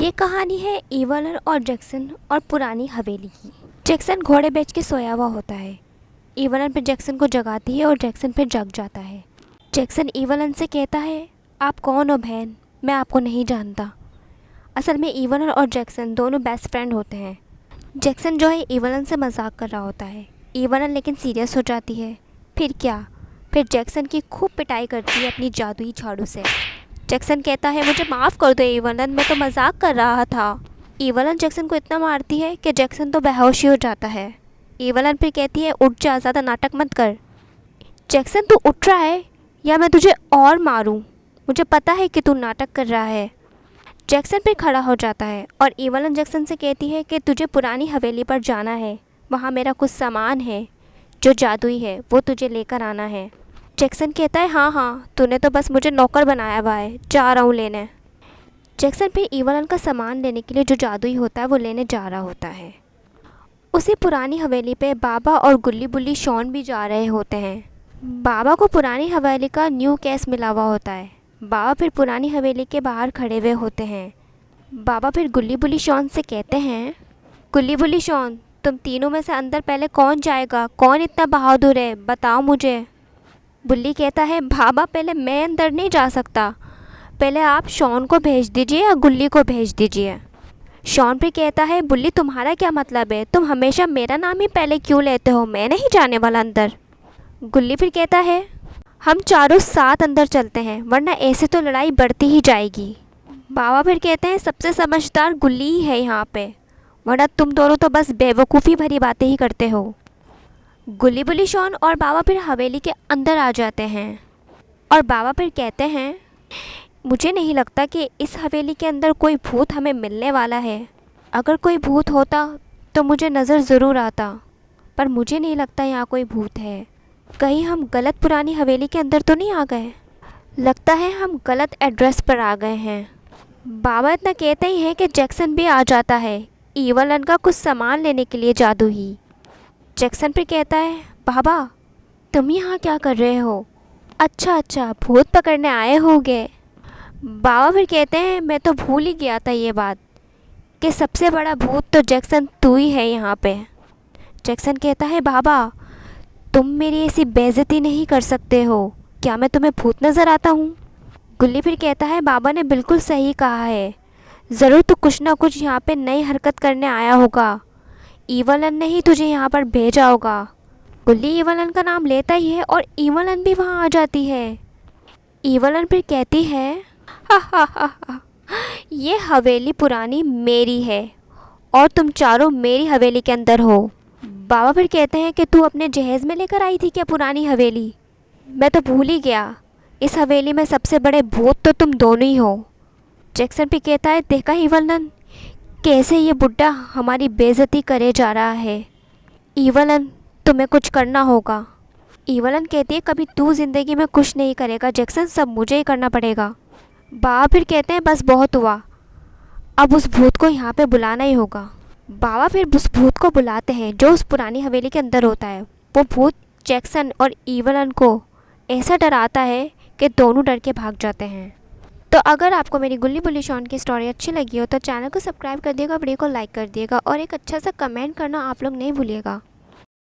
ये कहानी है ईवलन और जैक्सन और पुरानी हवेली की। जैक्सन घोड़े बेच के सोया हुआ होता है। ईवलन फिर जैक्सन को जगाती है और जैक्सन फिर जग जाता है। जैक्सन ईवलन से कहता है, आप कौन हो बहन, मैं आपको नहीं जानता। असल में ईवलन और जैक्सन दोनों बेस्ट फ्रेंड होते हैं। जैक्सन जो है ईवलन से मजाक कर रहा होता है। ईवलन लेकिन सीरियस हो जाती है। फिर क्या, फिर जैक्सन की खूब पिटाई करती है अपनी जादुई झाड़ू से। जैक्सन कहता है, मुझे माफ़ कर दो ईवलन, मैं तो मजाक कर रहा था। ईवलन जैक्सन को इतना मारती है कि जैक्सन तो बेहोश ही हो जाता है। ईवलन फिर कहती है, उठ जा, ज़्यादा नाटक मत कर। जैक्सन तू उठ रहा है या मैं तुझे और मारूं? मुझे पता है कि तू नाटक कर रहा है। जैक्सन फिर खड़ा हो जाता है और ईवलन जैक्सन से कहती है कि तुझे पुरानी हवेली पर जाना है, वहाँ मेरा कुछ सामान है जो जादुई है, वो तुझे लेकर आना है। जैक्सन कहता है, हाँ हाँ, तूने तो बस मुझे नौकर बनाया हुआ है, जा रहा हूँ लेने। जैक्सन फिर ईवलन का सामान लेने के लिए जो जादुई होता है वो लेने जा रहा होता है। उसी पुरानी हवेली पे बाबा और गुल्ली बुल्ली शॉन भी जा रहे होते हैं। बाबा को पुरानी हवेली का न्यू केस मिला हुआ होता है। बाबा फिर पुरानी हवेली के बाहर खड़े हुए होते हैं। बाबा फिर गुल्ली बुल्ली शॉन से कहते हैं, गुल्ली बुल्ली शॉन, तुम तीनों में से अंदर पहले कौन जाएगा? कौन इतना बहादुर है, बताओ मुझे। बुल्ली कहता है, बाबा पहले मैं अंदर नहीं जा सकता, पहले आप शॉन को भेज दीजिए या गुल्ली को भेज दीजिए। शॉन फिर कहता है, बुल्ली तुम्हारा क्या मतलब है, तुम हमेशा मेरा नाम ही पहले क्यों लेते हो, मैं नहीं जाने वाला अंदर। गुल्ली फिर कहता है, हम चारों साथ अंदर चलते हैं, वरना ऐसे तो लड़ाई बढ़ती ही जाएगी। बाबा फिर कहते हैं, सबसे समझदार गुल्ली ही है यहाँ पे, वरना तुम दोनों तो बस बेवकूफ़ी भरी बातें ही करते हो। गुल्ली बुल्ली शॉन और बाबा फिर हवेली के अंदर आ जाते हैं और बाबा फिर कहते हैं, मुझे नहीं लगता कि इस हवेली के अंदर कोई भूत हमें मिलने वाला है। अगर कोई भूत होता तो मुझे नज़र ज़रूर आता, पर मुझे नहीं लगता यहाँ कोई भूत है। कहीं हम गलत पुरानी हवेली के अंदर तो नहीं आ गए? लगता है हम गलत एड्रेस पर आ गए हैं। बाबा इतना कहते ही हैं कि जैक्सन भी आ जाता है, ईवलन का कुछ सामान लेने के लिए जादू ही। जैक्सन फिर कहता है, बाबा तुम यहाँ क्या कर रहे हो? अच्छा, भूत पकड़ने आए होगे। बाबा फिर कहते हैं, मैं तो भूल ही गया था ये बात कि सबसे बड़ा भूत तो जैक्सन तू ही है यहाँ पे। जैक्सन कहता है, बाबा तुम मेरी ऐसी बेइज्जती नहीं कर सकते हो, क्या मैं तुम्हें भूत नज़र आता हूँ? गुल्ली फिर कहता है, बाबा ने बिल्कुल सही कहा है, ज़रूर तू कुछ ना कुछ यहाँ पे नई हरकत करने आया होगा, ईवलन ने ही तुझे यहाँ पर भेजा होगा। गुल्ली ईवलन का नाम लेता ही है और ईवलन भी वहाँ आ जाती है। ईवलन फिर कहती है, हा, ये हवेली पुरानी मेरी है और तुम चारों मेरी हवेली के अंदर हो। बाबा फिर कहते हैं कि तू अपने जहेज़ में लेकर आई थी क्या पुरानी हवेली? मैं तो भूल ही गया, इस हवेली में सबसे बड़े भूत तो तुम दोनों ही हो। जैक्सन भी कहता है, देखा ईवलन, कैसे ये बुड्ढा हमारी बेइज्जती करे जा रहा है। ईवलन तुम्हें कुछ करना होगा। ईवलन कहती है, कभी तू ज़िंदगी में कुछ नहीं करेगा जैक्सन, सब मुझे ही करना पड़ेगा। बाबा फिर कहते हैं, बस बहुत हुआ, अब उस भूत को यहाँ पे बुलाना ही होगा। बाबा फिर उस भूत को बुलाते हैं जो उस पुरानी हवेली के अंदर होता है। वो भूत जैक्सन और ईवलन को ऐसा डराता है कि दोनों डर के भाग जाते हैं। तो अगर आपको मेरी गुल्ली बुल्ली शॉन की स्टोरी अच्छी लगी हो तो चैनल को सब्सक्राइब कर दिएगा, वीडियो को लाइक कर दिएगा और एक अच्छा सा कमेंट करना आप लोग नहीं भूलिएगा।